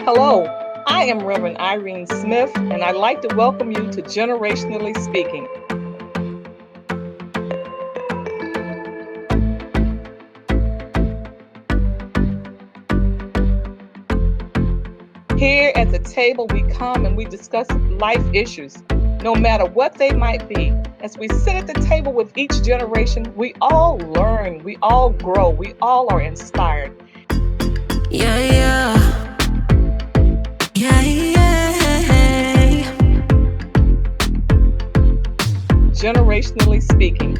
Hello, I am Reverend Irene Smith, and I'd like to welcome you to Generationally Speaking. Here at the table, we come and we discuss life issues, no matter what they might be. As we sit at the table with each generation, we all learn, we all grow, we all are inspired. Yeah, yeah. Yeah, yeah. Generationally Speaking.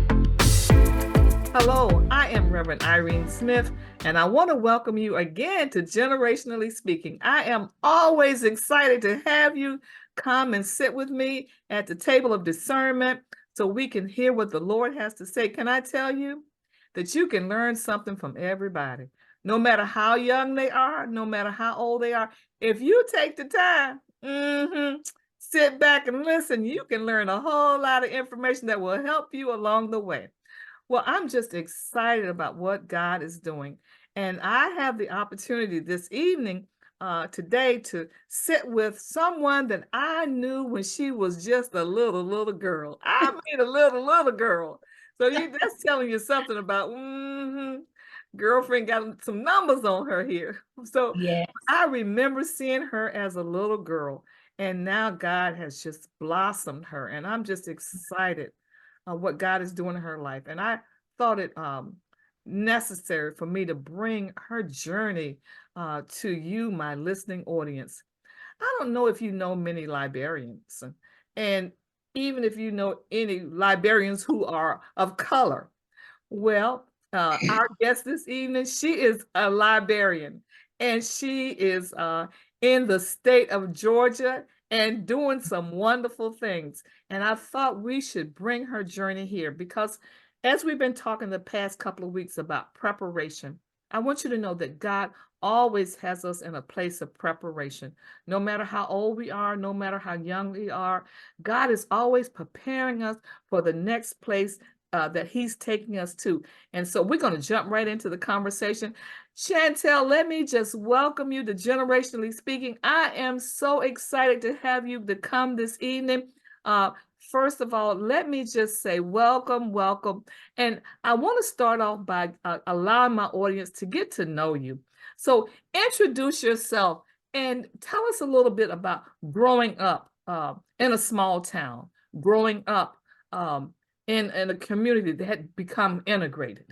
Hello, I am Reverend Irene Smith, and I want to welcome you again to Generationally Speaking. I am always excited to have you come and sit with me at the table of discernment so we can hear what the Lord has to say. Can I tell you that you can learn something from everybody, no matter how young they are, no matter how old they are? If you take the time, sit back and listen, you can learn a whole lot of information that will help you along the way. Well, I'm just excited about what God is doing. And I have the opportunity this evening, today, to sit with someone that I knew when she was just a little girl. I mean, a little girl. So that's telling you something about, girlfriend got some numbers on her here. So Yes. I remember seeing her as a little girl, and now God has just blossomed her. And I'm just excited what God is doing in her life. And I thought it necessary for me to bring her journey to you, my listening audience. I don't know if you know many librarians, and even if you know any librarians who are of color. Well, our guest this evening, she is a librarian, and she is in the state of Georgia and doing some wonderful things. And I thought we should bring her journey here because as we've been talking the past couple of weeks about preparation, I want you to know that God always has us in a place of preparation. No matter how old we are, no matter how young we are, God is always preparing us for the next place that he's taking us to. And so we're going to jump right into the conversation. Chantel, let me just welcome you to Generationally Speaking. I am so excited to have you to come this evening. First of all, let me just say welcome, welcome. And I want to start off by allowing my audience to get to know you. So introduce yourself and tell us a little bit about growing up in a small town, growing up in a community that had become integrated.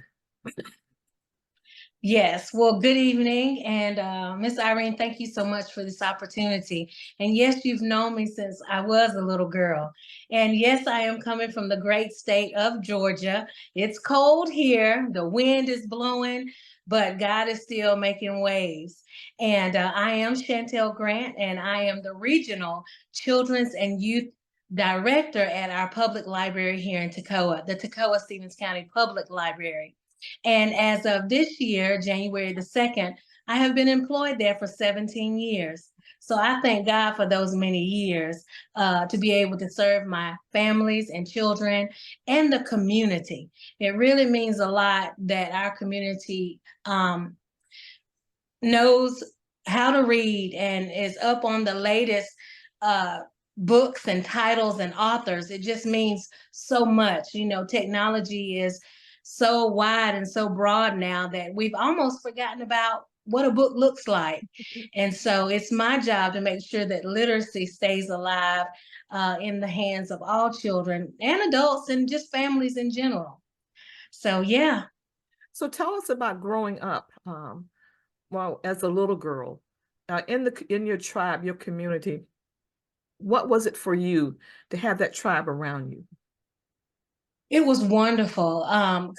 Yes. Well, good evening. And Miss Irene, thank you so much for this opportunity. And yes, you've known me since I was a little girl. And yes, I am coming from the great state of Georgia. It's cold here, the wind is blowing, but God is still making waves. And I am Chantel Grant, and I am the regional children's and youth director at our public library here in Toccoa, the Toccoa Stevens County Public Library. And as of this year, January the 2nd, I have been employed there for 17 years. So I thank God for those many years to be able to serve my families and children and the community. It really means a lot that our community knows how to read and is up on the latest books and titles and authors. It just means so much. You know, technology is so wide and so broad now that we've almost forgotten about what a book looks like. And so it's my job to make sure that literacy stays alive in the hands of all children and adults and just families in general. So, yeah. So tell us about growing up, well, as a little girl, in your tribe, your community. What was it for you to have that tribe around you? It was wonderful.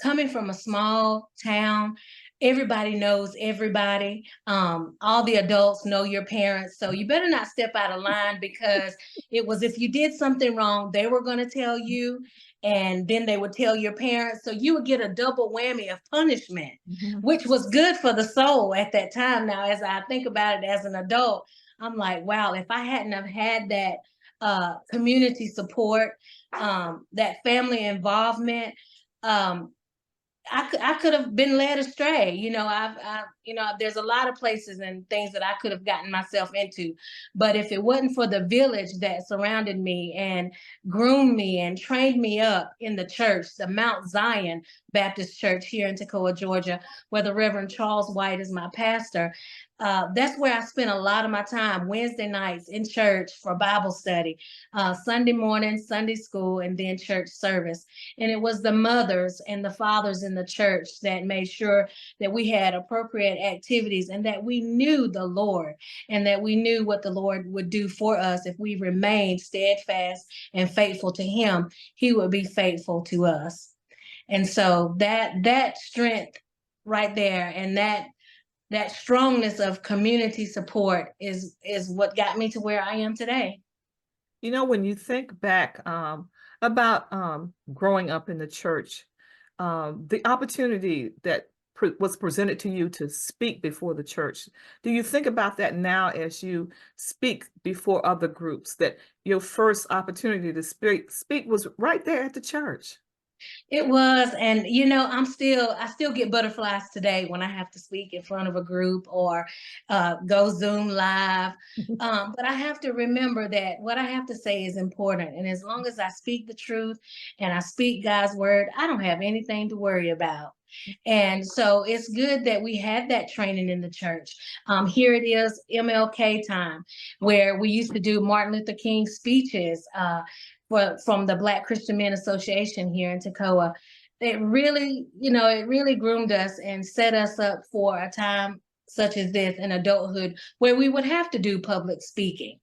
Coming from a small town, everybody knows everybody. All the adults know your parents. So you better not step out of line because it was if you did something wrong, they were going to tell you, and then they would tell your parents. So you would get a double whammy of punishment, which was good for the soul at that time. Now, as I think about it as an adult, I'm like, wow, if I hadn't have had that community support, that family involvement, um, I could have been led astray. There's a lot of places and things that I could have gotten myself into. But if it wasn't for the village that surrounded me and groomed me and trained me up in the church, the Mount Zion Baptist Church here in Toccoa, Georgia, where the Reverend Charles White is my pastor, that's where I spent a lot of my time Wednesday nights in church for Bible study, Sunday morning, Sunday school, and then church service. And it was the mothers and the fathers in the church that made sure that we had appropriate activities and that we knew the Lord and that we knew what the Lord would do for us if we remained steadfast and faithful to Him. He would be faithful to us. And so that strength right there and that strongness of community support is what got me to where I am today. You know, when you think back about growing up in the church, the opportunity that was presented to you to speak before the church, do you think about that now as you speak before other groups, that your first opportunity to speak was right there at the church? It was, and I still get butterflies today when I have to speak in front of a group or go Zoom live. But I have to remember that what I have to say is important. And as long as I speak the truth and I speak God's word, I don't have anything to worry about. And so it's good that we had that training in the church. Here it is, MLK time, where we used to do Martin Luther King speeches. From the Black Christian Men Association here in Toccoa. It really groomed us and set us up for a time such as this in adulthood where we would have to do public speaking.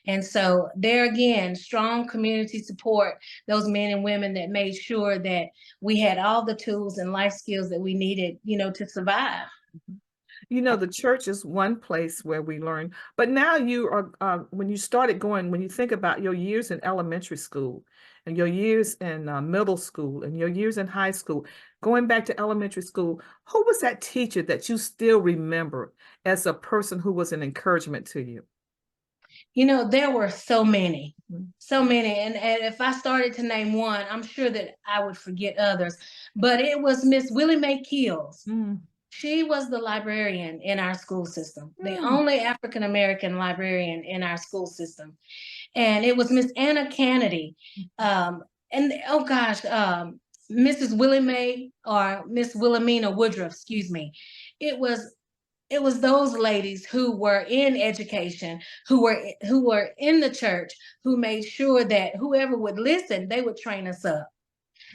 And so there again, strong community support, those men and women that made sure that we had all the tools and life skills that we needed, to survive. You know, the church is one place where we learn, but now you are, when you started going, when you think about your years in elementary school and your years in middle school and your years in high school, going back to elementary school, who was that teacher that you still remember as a person who was an encouragement to you? There were so many, Mm. so many. And if I started to name one, I'm sure that I would forget others. But it was Miss Willie Mae Keels. Mm. She was the librarian in our school system, the Mm. only African American librarian in our school system. And it was Miss Anna Kennedy. And oh gosh, Mrs. Willie Mae or Miss Wilhelmina Woodruff, excuse me. It was it was those ladies who were in education, who were in the church, who made sure that whoever would listen, they would train us up.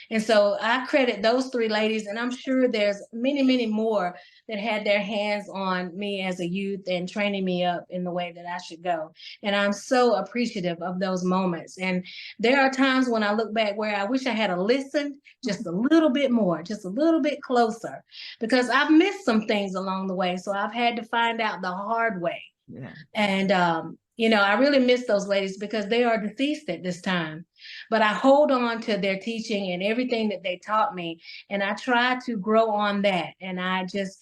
And so I credit those three ladies, and I'm sure there's many, many more that had their hands on me as a youth and training me up in the way that I should go. And I'm so appreciative of those moments. And there are times when I look back where I wish I had listened just a little bit more, just a little bit closer, because I've missed some things along the way. So I've had to find out the hard way. Yeah. And, I really miss those ladies because they are deceased at this time. But I hold on to their teaching and everything that they taught me. And I try to grow on that. And I just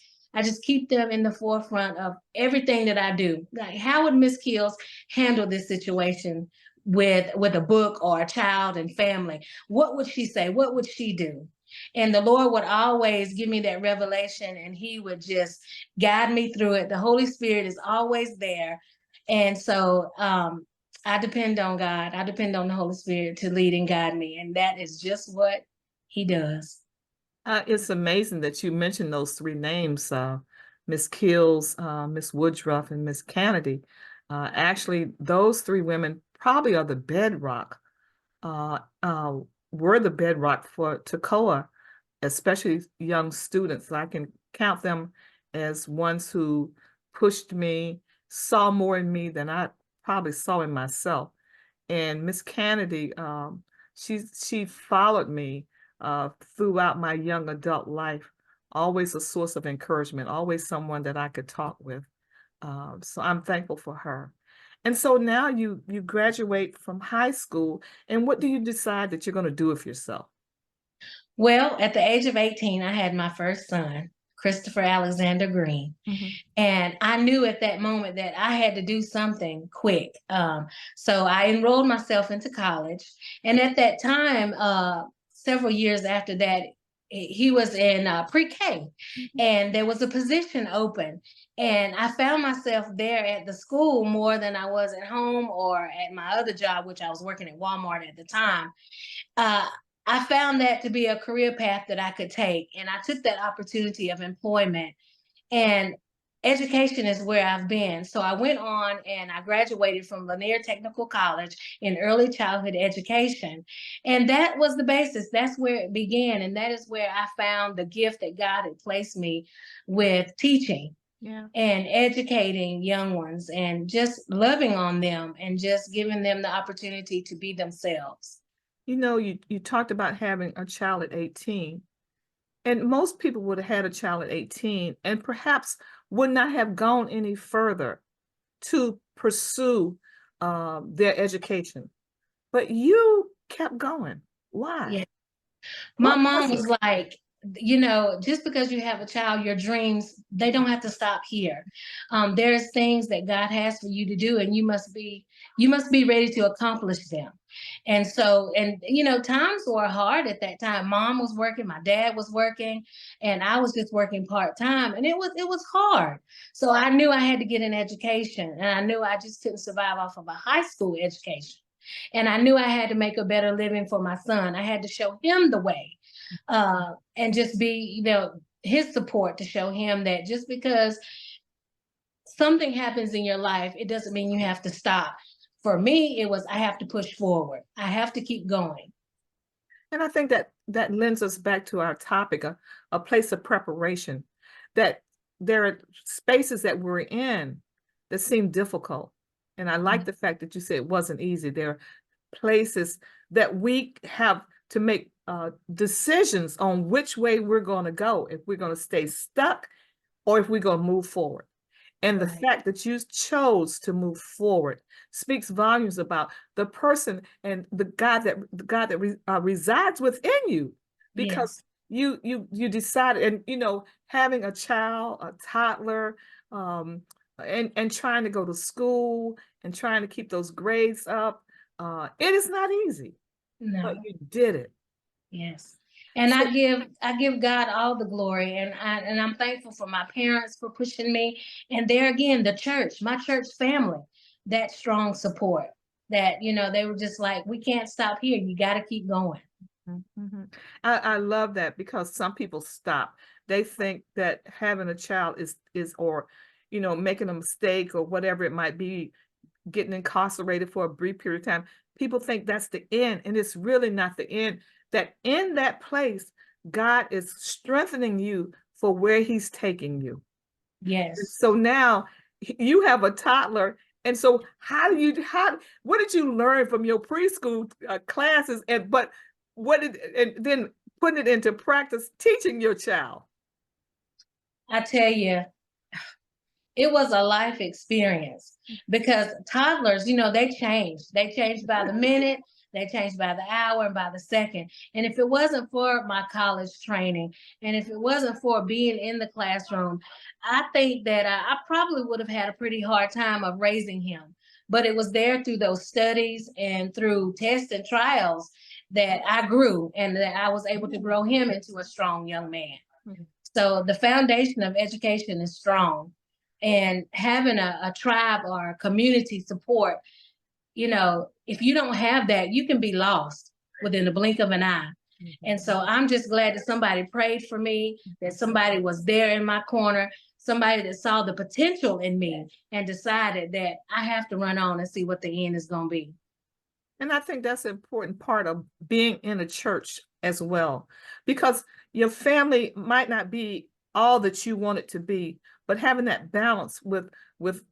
keep them in the forefront of everything that I do. Like, how would Miss Keels handle this situation with a book or a child and family? What would she say? What would she do? And the Lord would always give me that revelation and He would just guide me through it. The Holy Spirit is always there. And so I depend on God. I depend on the Holy Spirit to lead and guide me. And that is just what He does. It's amazing that you mentioned those three names, Miss Kills, Miss Woodruff, and Miss Kennedy. Actually, those three women probably are the bedrock, uh, uh, were the bedrock for Toccoa, especially young students. I can count them as ones who pushed me, saw more in me than I probably saw in myself. And Miss Kennedy, she followed me throughout my young adult life, always a source of encouragement, always someone that I could talk with. So I'm thankful for her. And so now you graduate from high school, and what do you decide that you're going to do with yourself? Well, at the age of 18, I had my first son, Christopher Alexander Green. Mhm. And I knew at that moment that I had to do something quick. So I enrolled myself into college. And at that time, several years after that, he was in pre-K, and there was a position open, and I found myself there at the school more than I was at home or at my other job, which I was working at Walmart at the time. uh, I found that to be a career path that I could take, and I took that opportunity of employment. And education is where I've been. So I went on and I graduated from Lanier Technical College in early childhood education. And that was the basis. That's where it began. And that is where I found the gift that God had placed me with teaching Yeah. and educating young ones and just loving on them and just giving them the opportunity to be themselves. You know, you talked about having a child at 18, and most people would have had a child at 18 and perhaps would not have gone any further to pursue their education. But you kept going. Why? Yeah. My What mom was it? was like, just because you have a child, your dreams, they don't have to stop here. There's things that God has for you to do, and you must be ready to accomplish them. And so, and times were hard at that time. Mom was working, my dad was working, and I was just working part-time, and it was hard. So I knew I had to get an education, and I knew I just couldn't survive off of a high school education. And I knew I had to make a better living for my son. I had to show him the way, and just be, his support to show him that just because something happens in your life, it doesn't mean you have to stop. For me, it was I have to push forward. I have to keep going. And I think that that lends us back to our topic, a place of preparation, that there are spaces that we're in that seem difficult. And I like the fact that you said it wasn't easy. There are places that we have to make decisions on which way we're going to go, if we're going to stay stuck or if we're going to move forward. And the Right. fact that you chose to move forward speaks volumes about the person and the God that resides within you, because Yes. you decided, and having a child, a toddler, um, and trying to go to school and trying to keep those grades up, it is not easy, but No. you did it. Yes. And So I give God all the glory, and I'm thankful for my parents for pushing me, and there again the church, my church family, that strong support, that they were just like, we can't stop here. You got to keep going. mhm. I love that, because some people stop. They think that having a child is or making a mistake or whatever it might be, getting incarcerated for a brief period of time. People think that's the end, and it's really not the end. That in that place, God is strengthening you for where He's taking you. And Yes. so now you have a toddler. And so what did you learn from your preschool classes, but and then putting it into practice, teaching your child? I tell you, it was a life experience, because toddlers, they change by the minute, they change by the hour and by the second. And if it wasn't for my college training, and if it wasn't for being in the classroom, I think that I probably would have had a pretty hard time of raising him. But it was there through those studies and through tests and trials that I grew, and that I was able to grow him into a strong young man. Mhm. So the foundation of education is strong, and having a tribe or a community support, if you don't have that, you can be lost within the blink of an eye. And so I'm just glad that somebody prayed for me, that somebody was there in my corner, somebody that saw the potential in me and decided that I have to run on and see what the end is going to be. And I think that's an important part of being in a church as well, because your family might not be all that you want it to be, but having that balance with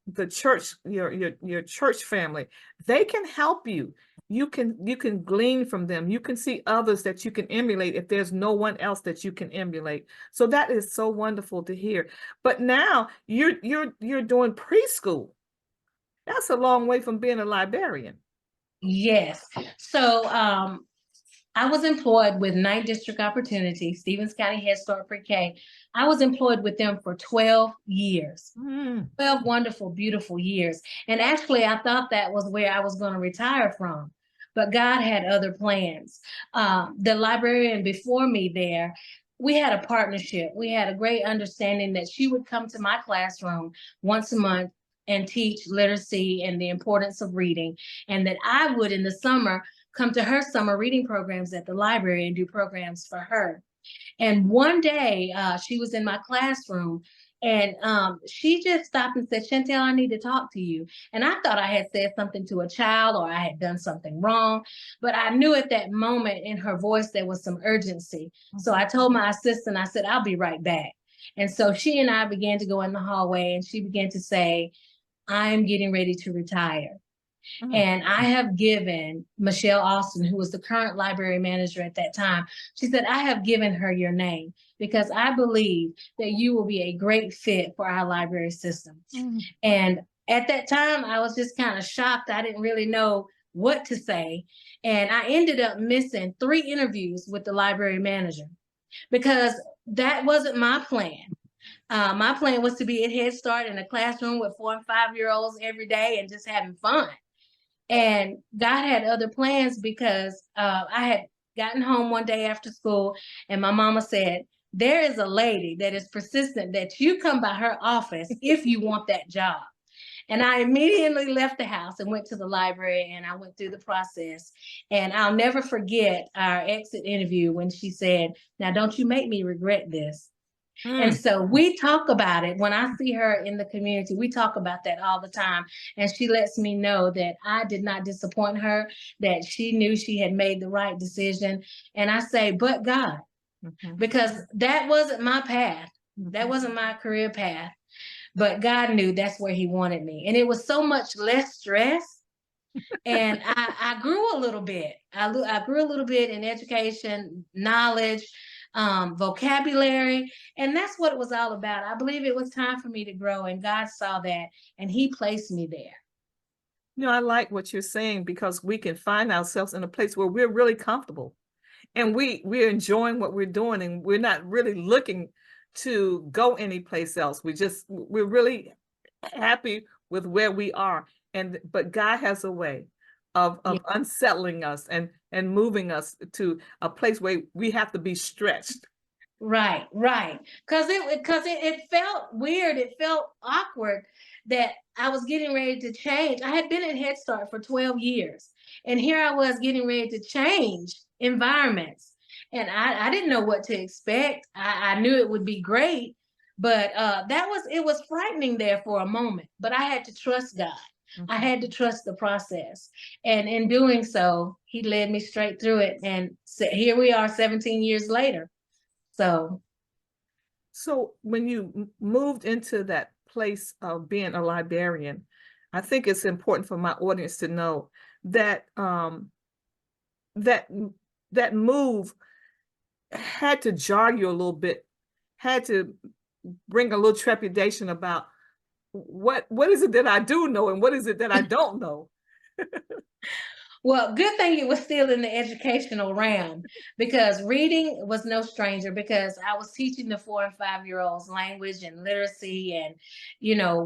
the church, your church family, they can help you. You can glean from them. You can see others that you can emulate if there's no one else that you can emulate. So that is so wonderful to hear. But now you're doing preschool. That's a long way from being a librarian. Yes. So I was employed with Ninth District Opportunity, Stevens County Head Start Pre-K. I was employed with them for 12 years. Mm. 12 wonderful, beautiful years. And actually, I thought that was where I was going to retire from, but God had other plans. The librarian before me there, we had a partnership. We had a great understanding that she would come to my classroom once a month and teach literacy and the importance of reading, and that I would in the summer come to her summer reading programs at the library and do programs for her. And one day, she was in my classroom, and she just stopped and said, "Chantel, I need to talk to you." And I thought I had said something to a child or I had done something wrong, but I knew at that moment in her voice there was some urgency. So I told my assistant, I said, "I'll be right back." And so she and I began to go in the hallway, and she began to say, "I'm getting ready to retire. Mm, And I have given Michelle Austin, who was the current library manager at that time, she said, I have given her your name because I believe that you will be a great fit for our library system." mm, And at that time, I was just kind of shocked. I didn't really know what to say. And I ended up missing 3 interviews with the library manager because that wasn't my plan. My plan was to be at Head Start in a classroom with 4 and 5 year olds every day and just having fun. And God had other plans because I had gotten home one day after school, and my mama said, "There is a lady that is persistent that you come by her office if you want that job." And I immediately left the house and went to the library, and I went through the process. And I'll never forget our exit interview when she said, "Now, don't you make me regret this." And mm. so we talk about it. When I see her in the community, we talk about that all the time. And she lets me know that I did not disappoint her, that she knew she had made the right decision. And I say, but God, Mhm, because that wasn't my path. That mhm. wasn't my career path. But God knew that's where He wanted me. And it was so much less stress. And I grew a little bit. I grew a little bit in education, knowledge, vocabulary, and that's what it was all about. I believe it was time for me to grow, and God saw that, and He placed me there. You know, I like what you're saying because we can find ourselves in a place where we're really comfortable and we're enjoying what we're doing and we're not really looking to go anyplace else. We're really happy with where we are. And but God has a way Yeah. of unsettling us and moving us to a place where we have to be stretched. Right, right. Because it felt weird. It felt awkward that I was getting ready to change. I had been at Head Start for 12 years, and here I was getting ready to change environments. And I didn't know what to expect. I knew it would be great, but it was frightening there for a moment. But I had to trust God. I Mhm. had to trust the process. And in doing so, He led me straight through it. And here we are 17 years later. So, So when you moved into that place of being a librarian, I think it's important for my audience to know that that that move had to jar you a little bit, had to bring a little trepidation about what is it that I do know and what is it that I don't know. well, good thing it was still in the educational realm because reading was no stranger because I was teaching the 4 and 5 year olds language and literacy and,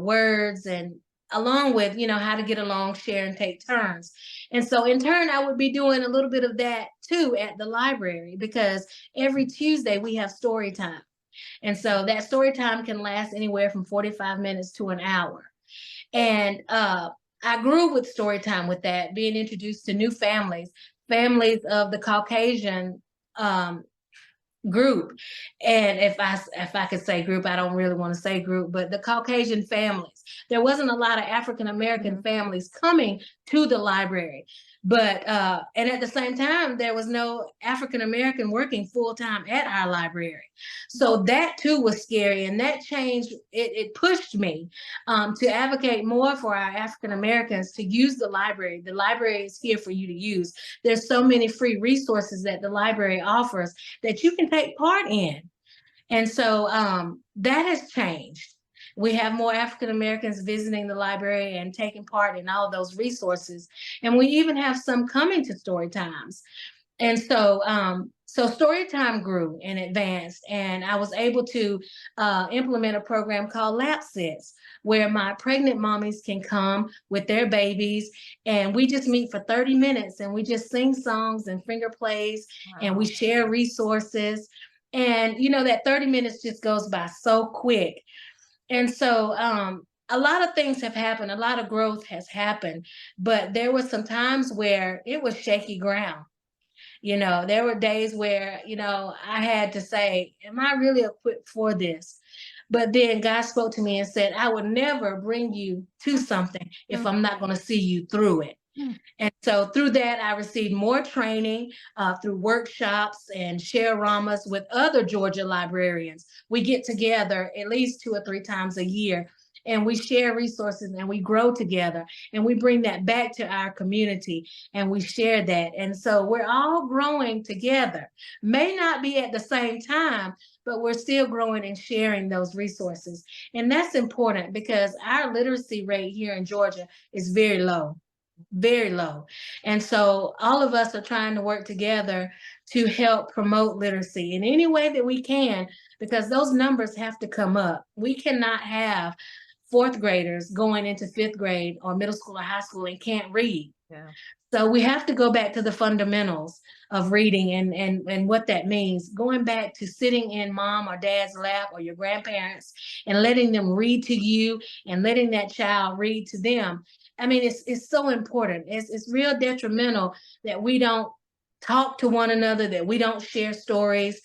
words and along with, how to get along, share, and take turns. And so in turn, I would be doing a little bit of that too at the library because every Tuesday we have story time. And so that story time can last anywhere from 45 minutes to an hour. And I grew with story time with that, being introduced to new families, families of the Caucasian um, group. And if I could say group, I don't really want to say group, but the Caucasian families. There wasn't a lot of African American Mhm. families coming to the library. But and at the same time, there was no African American working full time at our library. So that too was scary. And that changed, it pushed me to advocate more for our African Americans to use the library. The library is here for you to use. There's so many free resources that the library offers that you can take part in. And so that has changed. We have more African Americans visiting the library and taking part in all of those resources. And we even have some coming to story times. And so Storytime grew and advanced, and I was able to implement a program called Lap Sits, where my pregnant mommies can come with their babies, and we just meet for 30 minutes, and we just sing songs and finger plays, and we Wow. share resources. And that 30 minutes just goes by so quick. And so a lot of things have happened, a lot of growth has happened, but there were some times where it was shaky ground. There were days where, I had to say, am I really equipped for this? But then God spoke to me and said, I would never bring you to something if Mm, I'm not going to see you through it. mm. And so through that, I received more training through workshops and share-ramas with other Georgia librarians. We get together at least 2 or 3 times a year, and we share resources and we grow together, and we bring that back to our community and we share that. And so we're all growing together. May not be at the same time, but we're still growing and sharing those resources. And that's important because our literacy rate here in Georgia is very low, very low. And so all of us are trying to work together to help promote literacy in any way that we can, because those numbers have to come up. We cannot have fourth graders going into fifth grade or middle school or high school and can't read. Yeah. So we have to go back to the fundamentals of reading and what that means. Going back to sitting in mom or dad's lap or your grandparents and letting them read to you and letting that child read to them. I mean, it's so important. It's real detrimental that we don't talk to one another, that we don't share stories,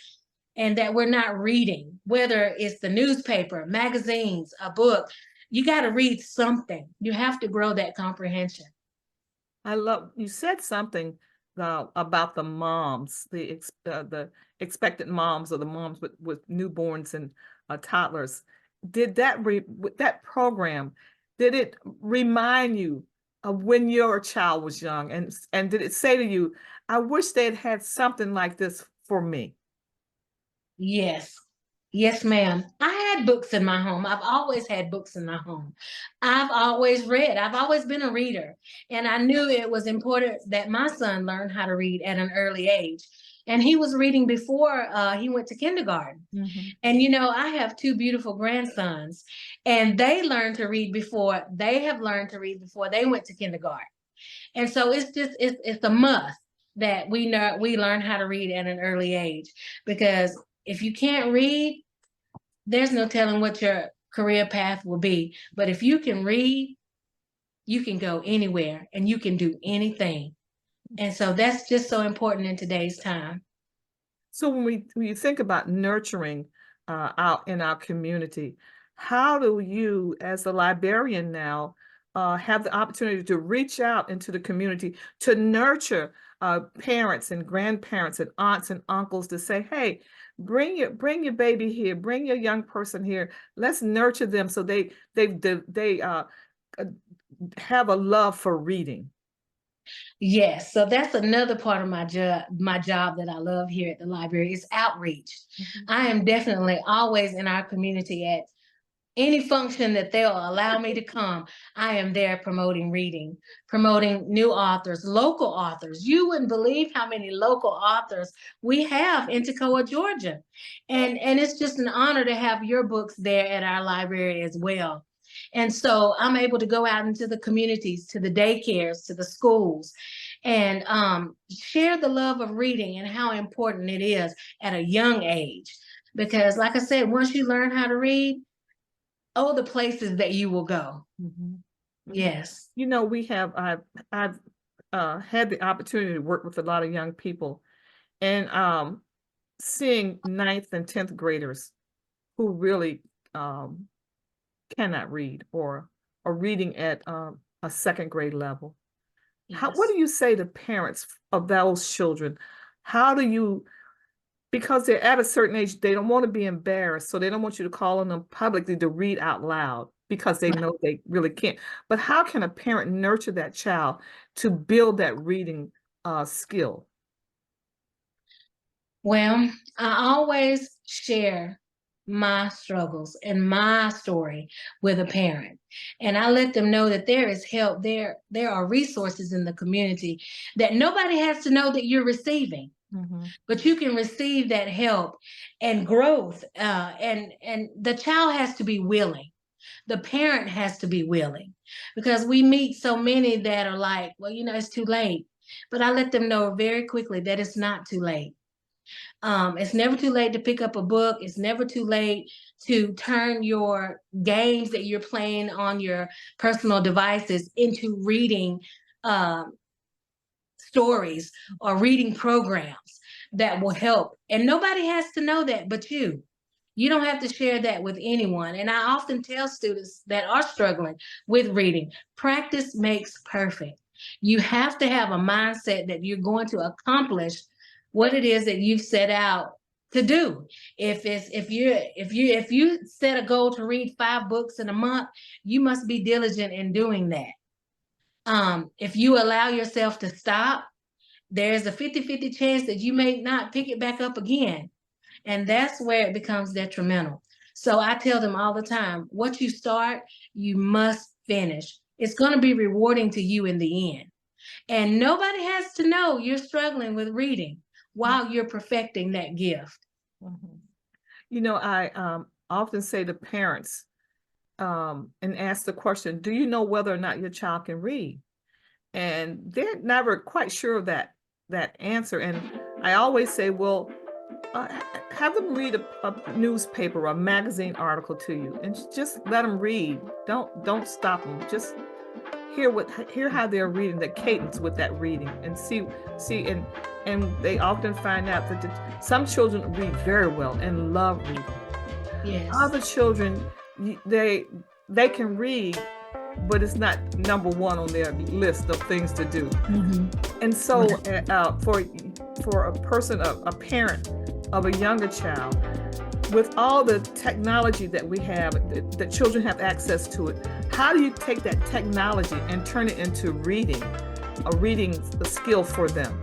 and that we're not reading, whether it's the newspaper, magazines, a book. You got to read something. You have to grow that comprehension. I love you said something about the moms, the expectant moms or the moms with newborns and toddlers. Did with that program, did it remind you of when your child was young? And did it say to you, I wish they had something like this for me? Yes. Yes, ma'am. I had books in my home. I've always had books in my home. I've always read. I've always been a reader. And I knew it was important that my son learn how to read at an early age. And he was reading before he went to kindergarten. Mhm. And I have two beautiful grandsons, and they learned to read before they have learned to read before they went to kindergarten. And so it's a must that we learn how to read at an early age, because if you can't read, there's no telling what your career path will be. But if you can read, you can go anywhere and you can do anything. And so that's just so important in today's time. So when you think about nurturing out in our community, how do you, as a librarian now, have the opportunity to reach out into the community to nurture parents and grandparents and aunts and uncles to say, hey, bring your baby here, bring your young person here. Let's nurture them so they have a love for reading. Yes, so that's another part of my job that I love here at the library is outreach. Mhm. I am definitely always in our community at any function that they'll allow me to come. I am there promoting reading, promoting new authors, local authors. You wouldn't believe how many local authors we have in Toccoa, Georgia. And it's just an honor to have your books there at our library as well. And so I'm able to go out into the communities, to the daycares, to the schools, and share the love of reading and how important it is at a young age. Because, like I said, once you learn how to read, oh, the places that you will go. Mhm. Yes. I've had the opportunity to work with a lot of young people, and seeing ninth and 10th graders who really um, cannot read or are reading at a second grade level. What Yes. do you say to parents of those children? How do you, because they're at a certain age, they don't want to be embarrassed, so they don't want you to call on them publicly to read out loud because they Right. know they really can't. But how can a parent nurture that child to build that reading skill? Well, I always share my struggles and my story with a parent. And I let them know that there is help. There are resources in the community that nobody has to know that you're receiving. Mhm. But you can receive that help and growth. And the child has to be willing. The parent has to be willing, because we meet so many that are like, well, it's too late. But I let them know very quickly that it's not too late. It's never too late to pick up a book. It's never too late to turn your games that you're playing on your personal devices into reading um, stories or reading programs that will help. And nobody has to know that but you. You don't have to share that with anyone. And I often tell students that are struggling with reading, practice makes perfect. You have to have a mindset that you're going to accomplish what it is that you've set out to do. If you set a goal to read 5 books in a month, you must be diligent in doing that. If you allow yourself to stop, there's a 50-50 chance that you may not pick it back up again. And that's where it becomes detrimental. So I tell them all the time, what you start, you must finish. It's going to be rewarding to you in the end. And nobody has to know you're struggling with reading while you're perfecting that gift. Mhm. You know, I often say to parents and ask the question, do you know whether or not your child can read? And they're never quite sure of that answer. And I always say, well, have them read a newspaper or a magazine article to you, and just let them read. Don't stop them. Just hear how they're reading, the cadence with that reading, and see and they often find out that some children read very well and love reading. Yes. Other children, they can read, but it's not number one on their list of things to do. And so for a person, a parent of a younger child, with all the technology that we have, that children have access to it, how do you take that technology and turn it into reading, a skill for them?